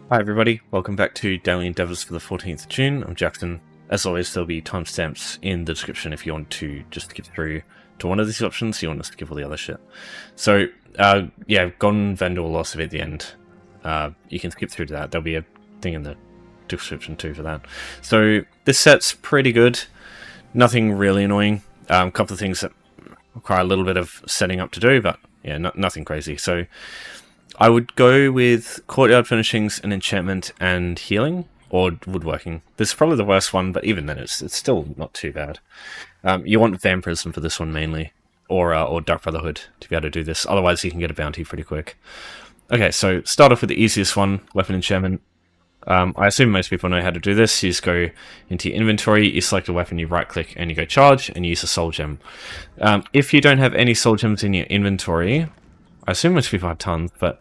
Hi everybody, welcome back to Daily Endeavours for the 14th of June. I'm Jackson. As always, there'll be timestamps in the description if you want to just skip through to one of these options, you want to skip all the other shit. So, yeah, gone Vandal loss of it at the end. You can skip through to that, there'll be a thing in the description too for that. So, this set's pretty good. Nothing really annoying. A couple of things that require a little bit of setting up to do, but yeah, nothing crazy. So, I would go with Courtyard, Furnishings, and Enchantment, and Healing, or Woodworking. This is probably the worst one, but even then it's still not too bad. You want Vampirism for this one mainly, or Dark Brotherhood to be able to do this, otherwise you can get a bounty pretty quick. Okay, so start off with the easiest one, Weapon Enchantment. I assume most people know how to do this. You just go into your inventory, you select a weapon, you right click, and you go charge, and you use a soul gem. If you don't have any soul gems in your inventory, I assume most people have tons, but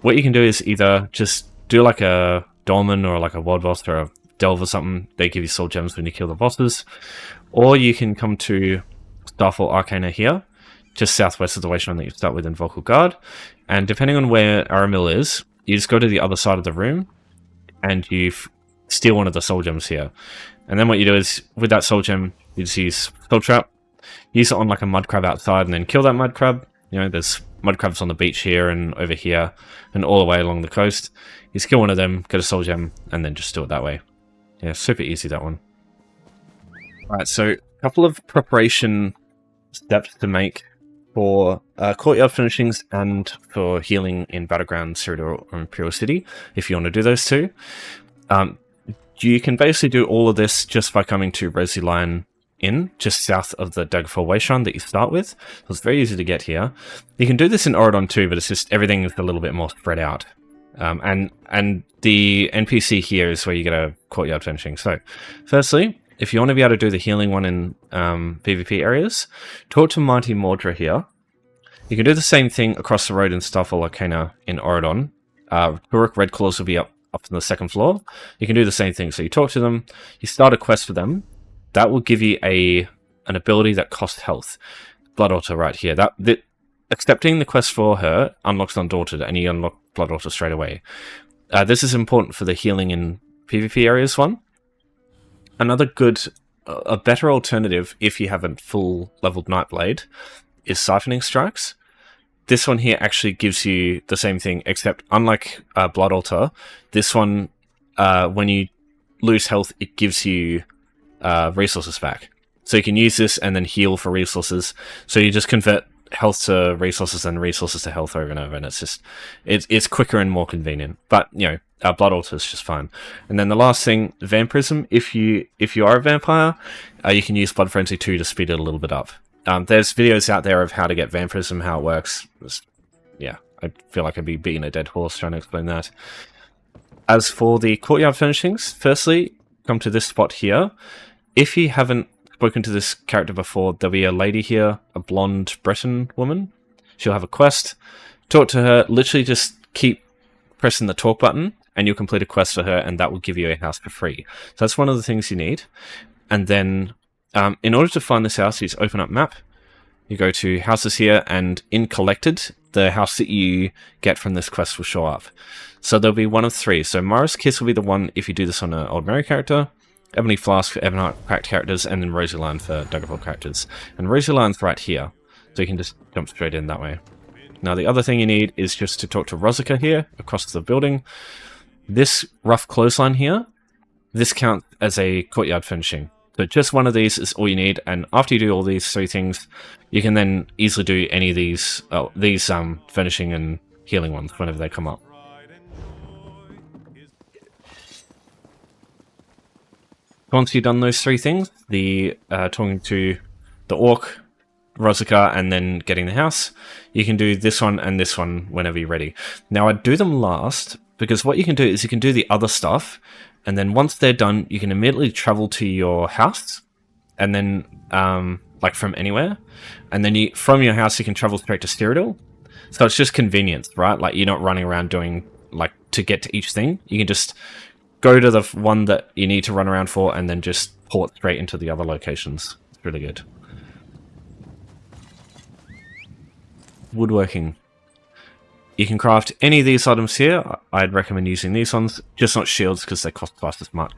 what you can do is either just do like a Dolmen or like a Wild Boss or a Delve or something. They give you soul gems when you kill the bosses. Or you can come to Starfall Arcana here, just southwest of the wasteland that you start with in Vulkhel Guard. And depending on where Aramil is, you just go to the other side of the room and you steal one of the soul gems here. And then what you do is, with that soul gem, you just use Soul Trap, use it on like a mud crab outside and then kill that mud crab. You know, there's mud crabs on the beach here and over here and all the way along the coast. You just kill one of them, get a soul gem, and then just do it that way. Yeah, super easy, that one. Alright, so a couple of preparation steps to make for Courtyard Furnishings and for healing in Battlegrounds, Cyrodiil, or Imperial City, if you want to do those two. You can basically do all of this just by coming to Rosy Lion Inn, just south of the Daggerfall Wasteland that you start with. So it's very easy to get here. You can do this in Auradon too, but it's just everything is a little bit more spread out. And the NPC here is where you get a Courtyard Furnishing. So, firstly, if you want to be able to do the healing one in PvP areas, talk to Mighty Mordra here. You can do the same thing across the road in Starfall Arcana in Auradon. Turok Red Claws will be up on the second floor. You can do the same thing. So you talk to them, you start a quest for them. That will give you an ability that costs health. Blood Altar right here. Accepting the quest for her unlocks Undaunted, and you unlock Blood Altar straight away. This is important for the healing in PvP areas one. Another a better alternative if you have a full leveled Nightblade is Siphoning Strikes. This one here actually gives you the same thing, except unlike Blood Altar, this one, when you lose health, it gives you resources back. So you can use this and then heal for resources. So you just convert health to resources and resources to health over and over, and it's quicker and more convenient. But you know, Blood Altar is just fine. And then the last thing, Vampirism. If you are a vampire, you can use Blood Frenzy 2 to speed it a little bit up. There's videos out there of how to get Vampirism, how it works. Yeah, I feel like I'd be beating a dead horse trying to explain that. As for the Courtyard Furnishings, firstly, come to this spot here. If you haven't spoken to this character before, there'll be a lady here, a blonde Breton woman. She'll have a quest. Talk to her, literally just keep pressing the talk button, and you'll complete a quest for her, and that will give you a house for free. So that's one of the things you need. And then, in order to find this house, you just open up map, you go to houses here, and in collected, the house that you get from this quest will show up. So there'll be one of three. So Mara's Kiss will be the one if you do this on an Old Mary character, Ebony Flask for Ebonheart cracked characters, and then Rosy Lion for Daggerfall characters. And Rosy Lion's right here, so you can just jump straight in that way. Now the other thing you need is just to talk to Roksa here, across the building. This rough clothesline here, this counts as a Courtyard Furnishing. So just one of these is all you need, and after you do all these three things, you can then easily do any of these furnishing and healing ones whenever they come up. Once you've done those three things, talking to the Orc, Roksa, and then getting the house, you can do this one and this one whenever you're ready. Now, I'd do them last, because what you can do is you can do the other stuff, and then once they're done, you can immediately travel to your house, and then, like from anywhere, and then from your house you can travel straight to Cyrodiil. So it's just convenience, right? Like, you're not running around doing, like, to get to each thing. You can just go to the one that you need to run around for, and then just port straight into the other locations. It's really good. Woodworking. you can craft any of these items here. I'd recommend using these ones, just not shields because they cost twice as much.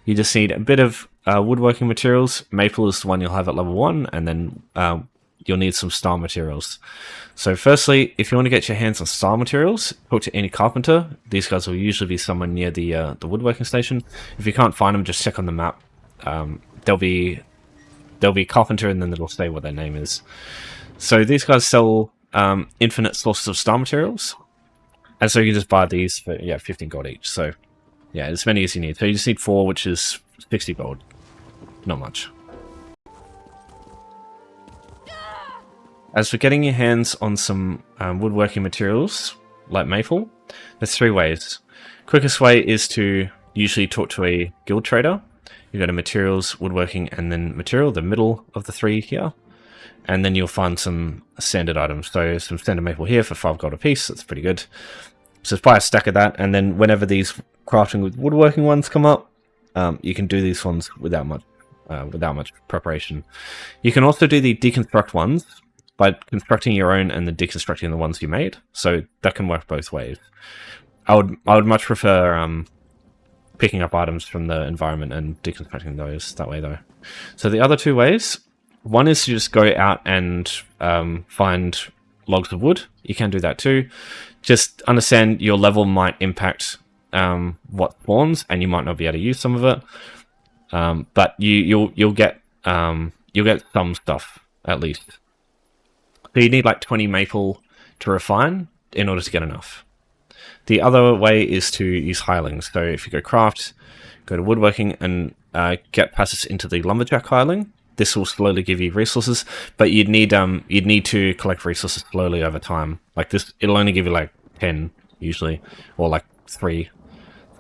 You just need a bit of woodworking materials. Maple is the one you'll have at level 1, and then you'll need some star materials. So firstly, if you want to get your hands on star materials, talk to any carpenter. These guys will usually be somewhere near the woodworking station. If you can't find them, just check on the map. There'll be carpenter, and then it'll say what their name is. So these guys sell infinite sources of star materials, and so you can just buy these for 15 gold each. So yeah, as many as you need. So you just need 4, which is 60 gold. Not much. As for getting your hands on some woodworking materials, like maple, there's 3 ways. Quickest way is to usually talk to a guild trader. You go to materials, woodworking, and then material, the middle of the 3 here. And then you'll find some standard items. So some standard maple here for 5 gold a piece. That's pretty good. So just buy a stack of that, and then whenever these crafting with woodworking ones come up, you can do these ones without much preparation. You can also do the deconstruct ones by constructing your own and then deconstructing the ones you made. So that can work both ways. I would much prefer picking up items from the environment and deconstructing those that way though. So the other 2 ways, one is to just go out and find logs of wood. You can do that too. Just understand your level might impact what spawns, and you might not be able to use some of it. But you'll get some stuff at least. So you need like 20 maple to refine in order to get enough. The other way is to use hirelings. So if you go craft, go to woodworking, and get passes into the lumberjack hireling, this will slowly give you resources, but you'd need to collect resources slowly over time. Like this, it'll only give you like 10 usually, or like 3.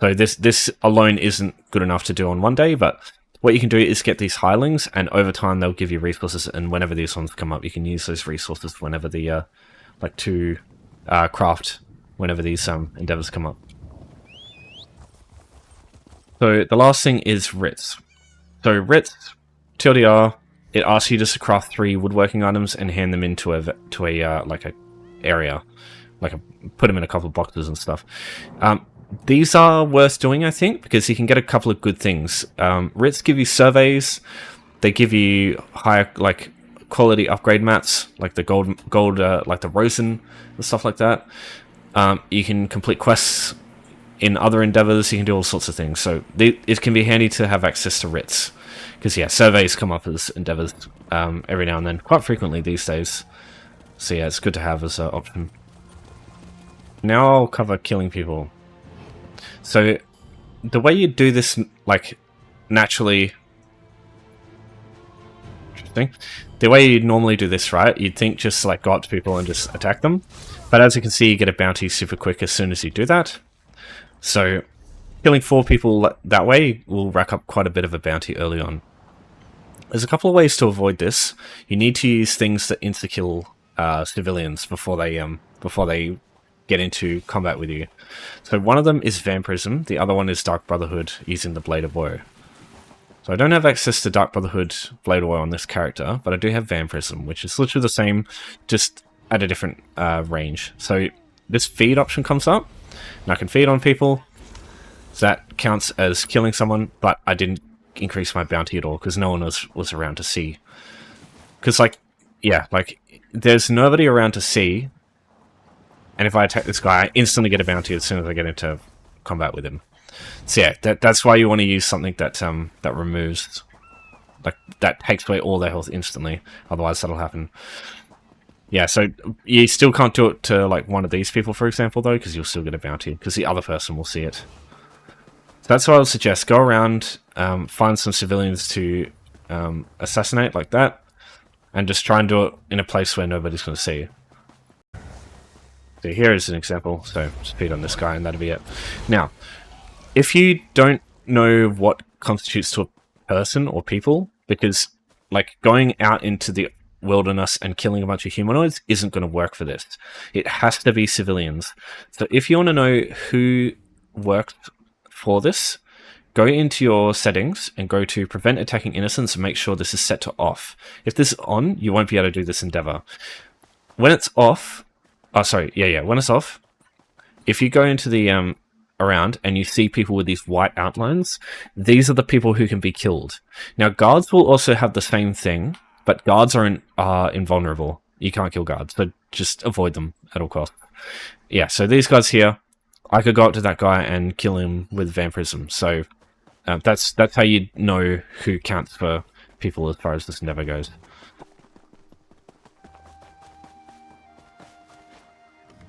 So this alone isn't good enough to do on one day, but what you can do is get these hirelings, and over time they'll give you resources, and whenever these ones come up, you can use those resources whenever the to craft whenever these endeavors come up. So the last thing is writs. So writs, TLDR, it asks you just to craft 3 woodworking items and hand them into a area, put them in a couple of boxes and stuff. These are worth doing, I think, because you can get a couple of good things. Writs give you surveys. They give you higher quality upgrade mats, like the gold, like the Rosen and stuff like that. You can complete quests in other endeavors. You can do all sorts of things. So it can be handy to have access to writs, because surveys come up as endeavors every now and then, quite frequently these days. So yeah, it's good to have as an option. Now I'll cover killing people. So the way you do this, naturally, interesting. The way you normally do this, right? You'd think just go up to people and just attack them, but as you can see, you get a bounty super quick as soon as you do that. So killing 4 people that way will rack up quite a bit of a bounty early on. There's a couple of ways to avoid this. You need to use things that insta-kill civilians before they get into combat with you. So one of them is Vampirism, the other one is Dark Brotherhood using the Blade of Woe. So I don't have access to Dark Brotherhood Blade of Woe on this character, but I do have Vampirism, which is literally the same, just at a different range. So this feed option comes up, and I can feed on people. So that counts as killing someone, but I didn't increase my bounty at all because no one was around to see. Because there's nobody around to see, and if I attack this guy, I instantly get a bounty as soon as I get into combat with him. So yeah, that's why you want to use something that removes, that takes away all their health instantly. Otherwise, that'll happen. Yeah, so you still can't do it to one of these people, for example, though, because you'll still get a bounty because the other person will see it. So that's what I would suggest. Go around, find some civilians to assassinate like that, and just try and do it in a place where nobody's going to see you. So here is an example. So just feed on this guy, and that'll be it. Now, if you don't know what constitutes to a person or people, because going out into the wilderness and killing a bunch of humanoids isn't going to work for this. It has to be civilians. So if you want to know who works for this, go into your settings and go to prevent attacking innocents and make sure this is set to off. If this is on, you won't be able to do this endeavor. When it's off, Oh, sorry. Yeah. When it's off, if you go into the around and you see people with these white outlines, these are the people who can be killed. Now, guards will also have the same thing, but guards are invulnerable. You can't kill guards, so just avoid them at all costs. Yeah, so these guys here, I could go up to that guy and kill him with Vampirism. So that's how you know who counts for people as far as this endeavor goes.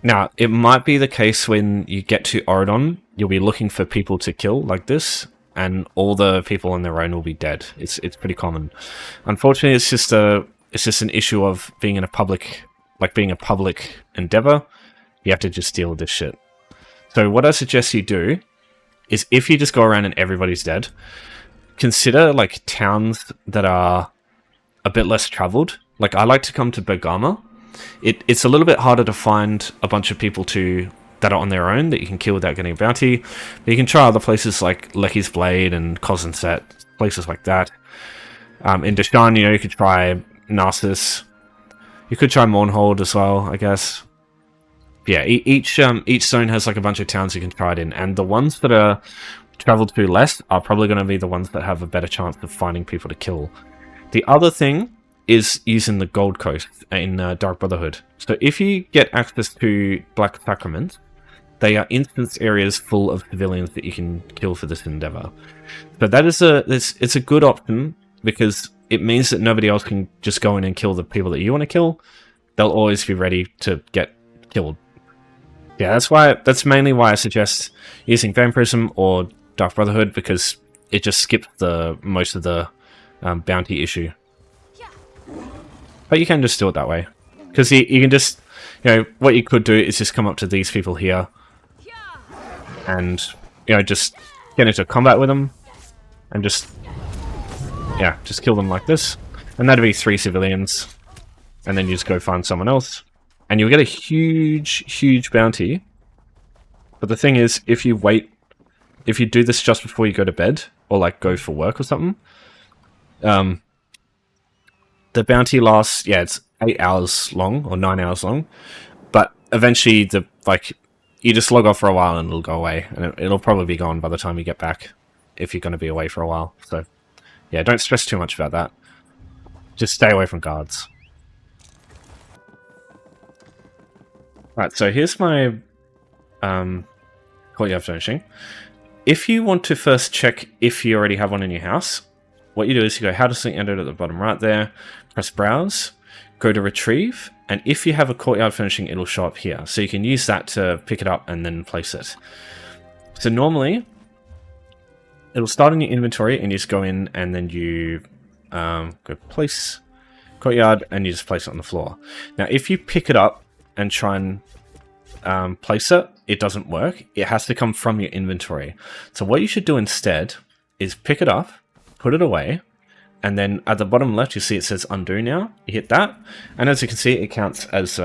Now, it might be the case when you get to Oridon, you'll be looking for people to kill like this, and all the people on their own will be dead. It's pretty common. Unfortunately, it's just an issue of being in a public, like being a public endeavor. You have to just deal with this shit. So what I suggest you do is, if you just go around and everybody's dead, consider like towns that are a bit less traveled. Like, I like to come to Bergama. It's a little bit harder to find a bunch of people that are on their own that you can kill without getting a bounty. But you can try other places like Lecky's Blade and Cosenset, places like that. In Deshan, you could try Narcissus. You could try Mournhold as well, I guess. Yeah, each zone has like a bunch of towns you can try it in, and the ones that are traveled to less are probably going to be the ones that have a better chance of finding people to kill. The other thing is using the Gold Coast in Dark Brotherhood. So if you get access to Black Sacrament, they are instance areas full of civilians that you can kill for this endeavor. So that is it's a good option, because it means that nobody else can just go in and kill the people that you want to kill. They'll always be ready to get killed. Yeah, that's mainly why I suggest using Vampirism or Dark Brotherhood, because it just skips most of the bounty issue. But you can just do it that way, because you can just, what you could do is just come up to these people here and, just get into combat with them and just kill them like this. And that'd be 3 civilians, and then you just go find someone else, and you'll get a huge bounty. But the thing is, if you do this just before you go to bed, or like go for work or something, the bounty lasts, it's 8 hours long or 9 hours long, but eventually you just log off for a while and it'll go away, and it'll probably be gone by the time you get back, if you're going to be away for a while. So yeah, don't stress too much about that. Just stay away from guards. Right, so here's my Courtyard Furnishing. If you want to first check if you already have one in your house, what you do is you go how to sync ended at the bottom right there, press browse, go to retrieve, and if you have a Courtyard Furnishing, it'll show up here. So you can use that to pick it up and then place it. So normally, it'll start in your inventory, and you just go in and then you go place Courtyard, and you just place it on the floor. Now, if you pick it up and try and place it, it doesn't work. It has to come from your inventory. So what you should do instead is pick it up, put it away, and then at the bottom left you see it says undo now. You hit that, and as you can see, it counts as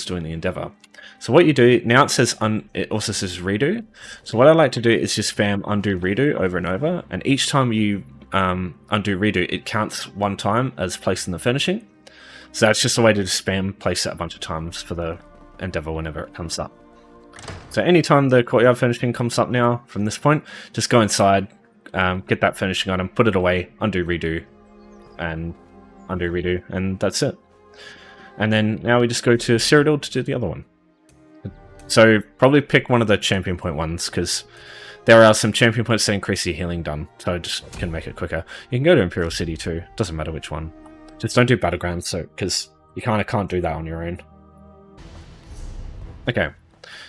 doing the endeavor. So what you do now, it also says redo. So what I like to do is just spam undo redo over and over, and each time you undo redo, it counts one time as placing the furnishing. So that's just a way to just spam place it a bunch of times for the endeavor whenever it comes up. So anytime the Courtyard Furnishing comes up now from this point, just go inside, get that furnishing item, put it away, undo redo, and undo redo, and that's it. And then now we just go to Cyrodiil to do the other one. So probably pick one of the champion point ones, because there are some champion points that increase your healing done, so I just can make it quicker. You can go to Imperial City too, doesn't matter which one. Just don't do Battlegrounds, because you kind of can't do that on your own. Okay,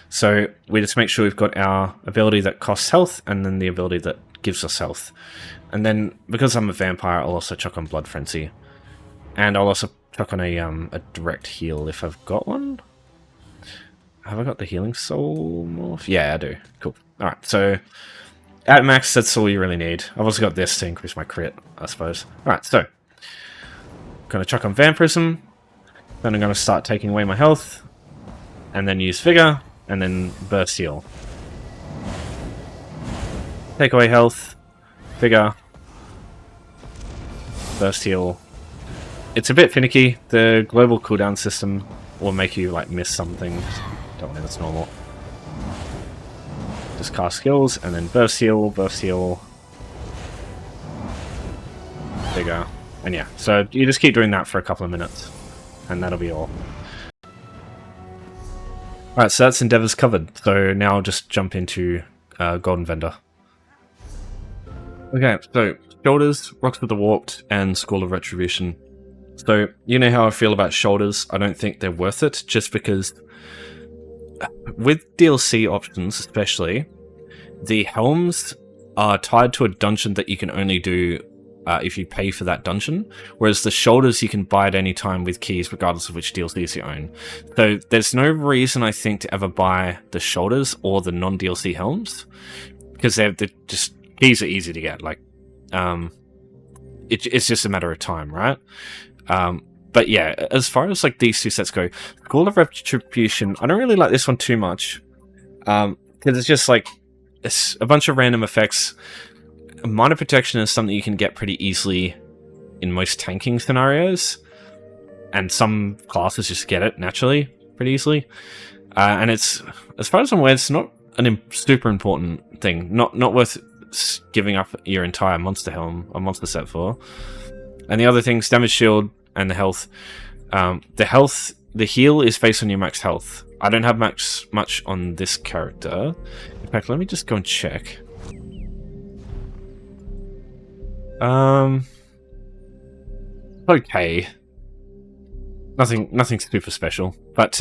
so we just make sure we've got our ability that costs health, and then the ability that gives us health. And then, because I'm a vampire, I'll also chuck on Blood Frenzy. And I'll also chuck on a direct heal if I've got one. Have I got the Healing Soul morph? Yeah, I do. Cool. Alright, so at max, that's all you really need. I've also got this to increase my crit, I suppose. Alright, so going to chuck on Vampirism. Then I'm going to start taking away my health. And then use Vigor. And then Burst Heal. Take away health. Vigor. Burst Heal. It's a bit finicky. The global cooldown system or make you like miss something. Don't worry, that's normal. Just cast skills and then burst heal, bigger, and yeah. So you just keep doing that for a couple of minutes, and that'll be all. Alright, so that's endeavors covered. So now I'll just jump into Golden Vendor. Okay, so Shoulders, Rocks with the Warped, and Squall of Retribution. So, you know how I feel about Shoulders. I don't think they're worth it, just because with DLC options especially, the helms are tied to a dungeon that you can only do if you pay for that dungeon, whereas the Shoulders you can buy at any time with keys regardless of which DLCs you own. So there's no reason, I think, to ever buy the Shoulders or the non-DLC helms, because they're just... keys are easy to get, like, it's just a matter of time, right? But yeah, as far as like these two sets go, Squall of Retribution, I don't really like this one too much, because it's just like, it's a bunch of random effects. Minor Protection is something you can get pretty easily in most tanking scenarios, and some classes just get it naturally, pretty easily. And it's, as far as I'm aware, it's not a super important thing, not worth giving up your entire monster helm or monster set for. And the other things, damage shield and the health. The heal is based on your max health. I don't have much on this character. In fact, let me just go and check. Okay. Nothing super special, but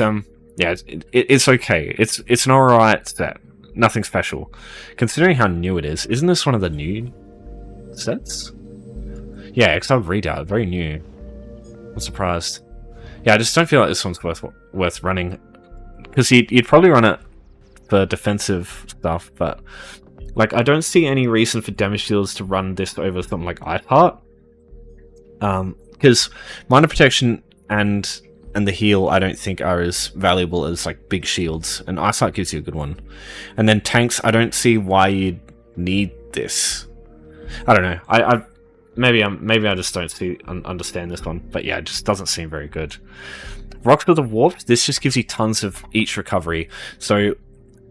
yeah, it's okay. It's an alright set. Nothing special. Considering how new it is, isn't this one of the new sets? Yeah, Exiled Readout, very new. I'm surprised. Yeah, I just don't feel like this one's worth running, because you'd probably run it for defensive stuff, but like I don't see any reason for damage shields to run this over something like Iceheart, because Minor Protection and the heal I don't think are as valuable as like big shields, and Iceheart gives you a good one. And then tanks, I don't see why you'd need this. I don't know. Maybe I just don't understand this one, but yeah, it just doesn't seem very good. Rocks with the Warped, this just gives you tons of each recovery. So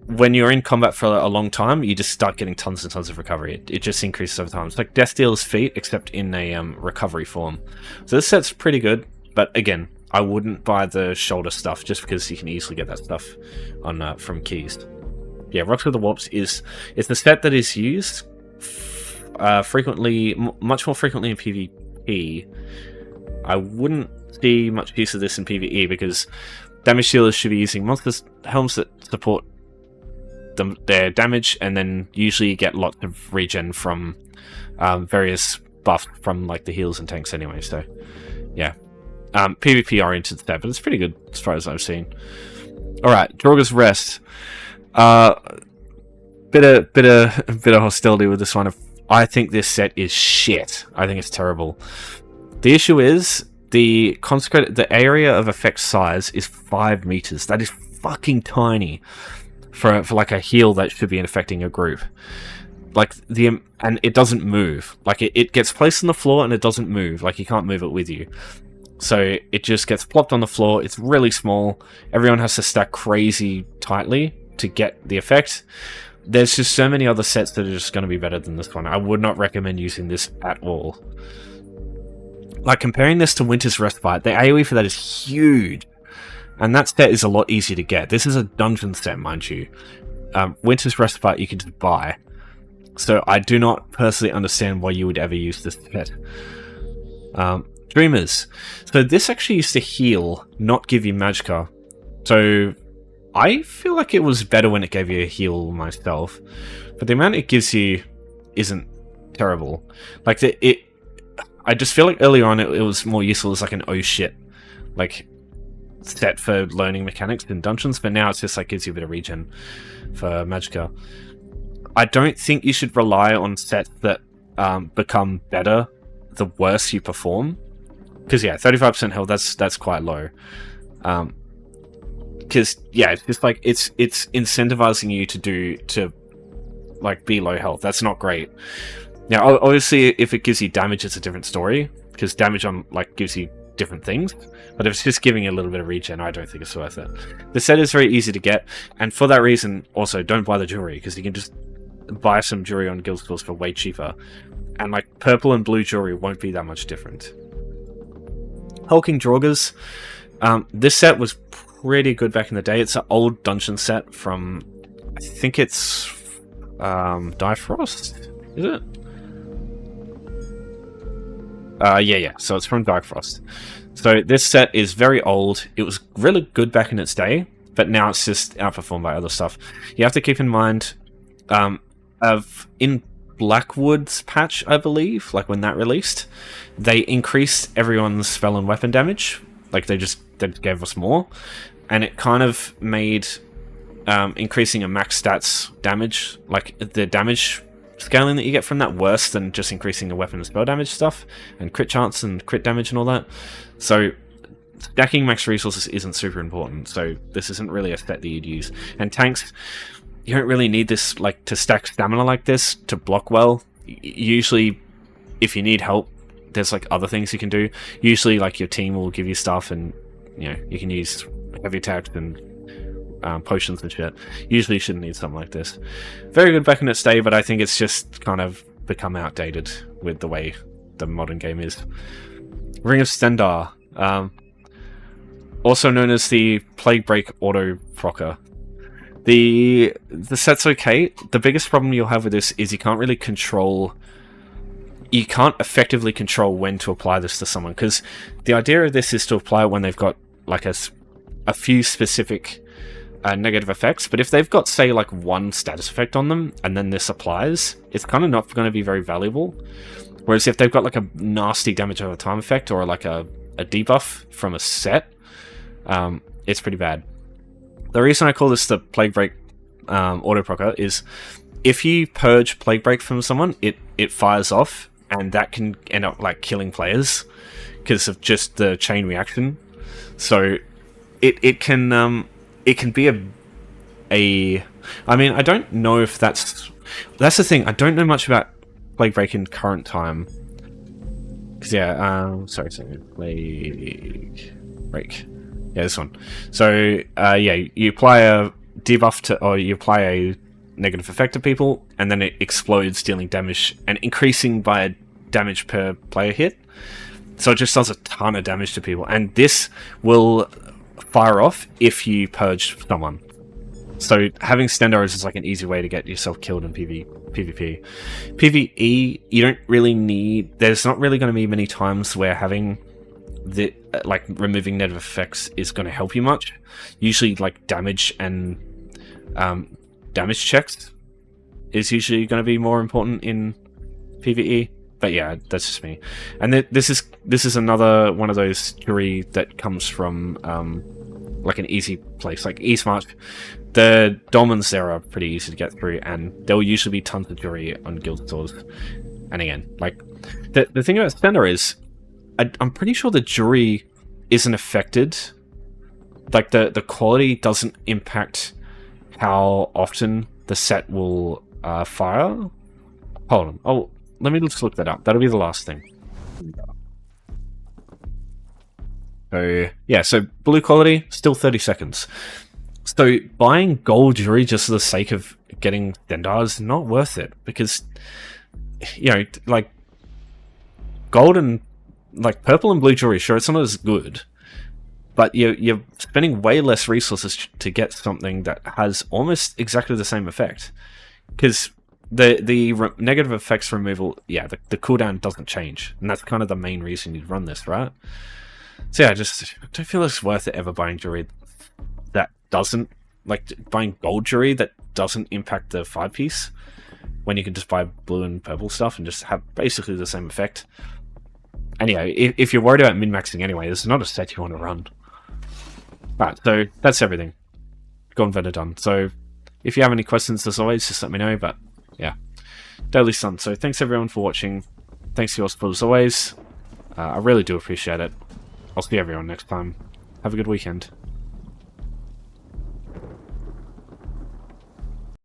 when you're in combat for a long time, you just start getting tons and tons of recovery. It just increases over time. It's like Death Dealer's Feat, except in a recovery form. So this set's pretty good, but again, I wouldn't buy the shoulder stuff just because you can easily get that stuff on from keys. Yeah, Rocks with the Warps is the set that is used frequently, much more frequently in PvP. I wouldn't see much use of this in PvE because damage dealers should be using monsters helms that support their damage, and then usually you get lots of regen from various buffs from like the heals and tanks anyway. So yeah. PvP oriented set, but it's pretty good as far as I've seen. Alright, Draugr's Rest. Bit of hostility with this one. I think this set is shit. I think it's terrible. The issue is the area of effect size is 5 meters. That is fucking tiny for like a heal that should be affecting a group. Like and it doesn't move. Like it gets placed on the floor and it doesn't move. Like you can't move it with you. So it just gets plopped on the floor. It's really small. Everyone has to stack crazy tightly to get the effect. There's just so many other sets that are just going to be better than this one. I would not recommend using this at all. Like comparing this to Winter's Respite, the AoE for that is huge. And that set is a lot easier to get. This is a dungeon set, mind you. Winter's Respite you can just buy. So I do not personally understand why you would ever use this set. Dreamers. So this actually used to heal, not give you magicka. So I feel like it was better when it gave you a heal myself. But the amount it gives you isn't terrible. Like I just feel like early on it was more useful as like an oh shit like set for learning mechanics in dungeons, but now it's just like gives you a bit of regen for magicka. I don't think you should rely on sets that become better the worse you perform. Because yeah, 35% health, that's quite low. Because yeah, it's just like it's incentivizing you to like be low health. That's not great. Now, obviously, if it gives you damage, it's a different story. Because damage on like gives you different things. But if it's just giving it a little bit of regen, I don't think it's worth it. The set is very easy to get, and for that reason, also, don't buy the jewelry, because you can just buy some jewelry on guild stores for way cheaper. And like purple and blue jewelry won't be that much different. Hulking Draugrs. This set was pretty good back in the day. It's an old dungeon set from, I think it's Difrost, is it? Yeah. So it's from Difrost. So this set is very old. It was really good back in its day, but now it's just outperformed by other stuff. You have to keep in mind, in Blackwood's patch, I believe, like when that released, they increased everyone's spell and weapon damage. Like they gave us more, and it kind of made increasing a max stats damage, like the damage scaling that you get from that, worse than just increasing the weapon and spell damage stuff, and crit chance and crit damage and all that. So stacking max resources isn't super important, so this isn't really a set that you'd use. And tanks, you don't really need this like to stack stamina like this to block well. Usually, if you need help, there's like other things you can do. Usually, like your team will give you stuff, and you know you can use heavy attacks and potions and shit. Usually, you shouldn't need something like this. Very good back in its day, but I think it's just kind of become outdated with the way the modern game is. Ring of Stendarr, also known as the Plague Break Auto Procker. The set's okay. The biggest problem you'll have with this is you can't really control. You can't effectively control when to apply this to someone, because the idea of this is to apply it when they've got like a few specific negative effects. But if they've got, say, like one status effect on them, and then this applies, it's kind of not going to be very valuable. Whereas if they've got like a nasty damage over time effect, or like a debuff from a set, it's pretty bad. The reason I call this the Plague Break Auto Procker is if you purge Plague Break from someone, it fires off, and that can end up like killing players because of just the chain reaction. So it can be a I mean, I don't know if that's the thing. I don't know much about Plague Break in current time. Because sorry, Plague Break. Yeah, this one. So you apply a debuff to, or you apply a negative effect to people, and then it explodes, dealing damage and increasing by damage per player hit. So it just does a ton of damage to people, and this will fire off if you purge someone. So having Stendarr is like an easy way to get yourself killed in PvP. PvE, you don't really need. There's not really going to be many times where having the like removing negative effects is going to help you much. Usually, like damage and damage checks is usually going to be more important in PvE. But yeah, that's just me. And this is another one of those jewelry that comes from like an easy place, like Eastmarch. The dolmens there are pretty easy to get through, and there will usually be tons of jewelry on guild stores. And again, like the thing about Stendarr is, I'm pretty sure the jewelry isn't affected. Like the quality doesn't impact how often the set will fire. Hold on. Oh, let me just look that up. That'll be the last thing. So yeah, so blue quality, still 30 seconds. So buying gold jewelry just for the sake of getting Stendarr is not worth it, because you know, like gold and like purple and blue jewelry, sure, it's not as good, but you're spending way less resources to get something that has almost exactly the same effect, because the negative effects removal, yeah, the cooldown doesn't change, and that's kind of the main reason you'd run this, right? So yeah, I don't feel it's worth it ever buying jewelry that doesn't, like buying gold jewelry that doesn't impact the 5-piece, when you can just buy blue and purple stuff and just have basically the same effect. Anyway, if you're worried about min-maxing anyway, this is not a set you want to run. Right, so that's everything. Gone, better done. So if you have any questions, as always, just let me know. But yeah, Daily Sun. So thanks everyone for watching. Thanks for your support as always. I really do appreciate it. I'll see everyone next time. Have a good weekend.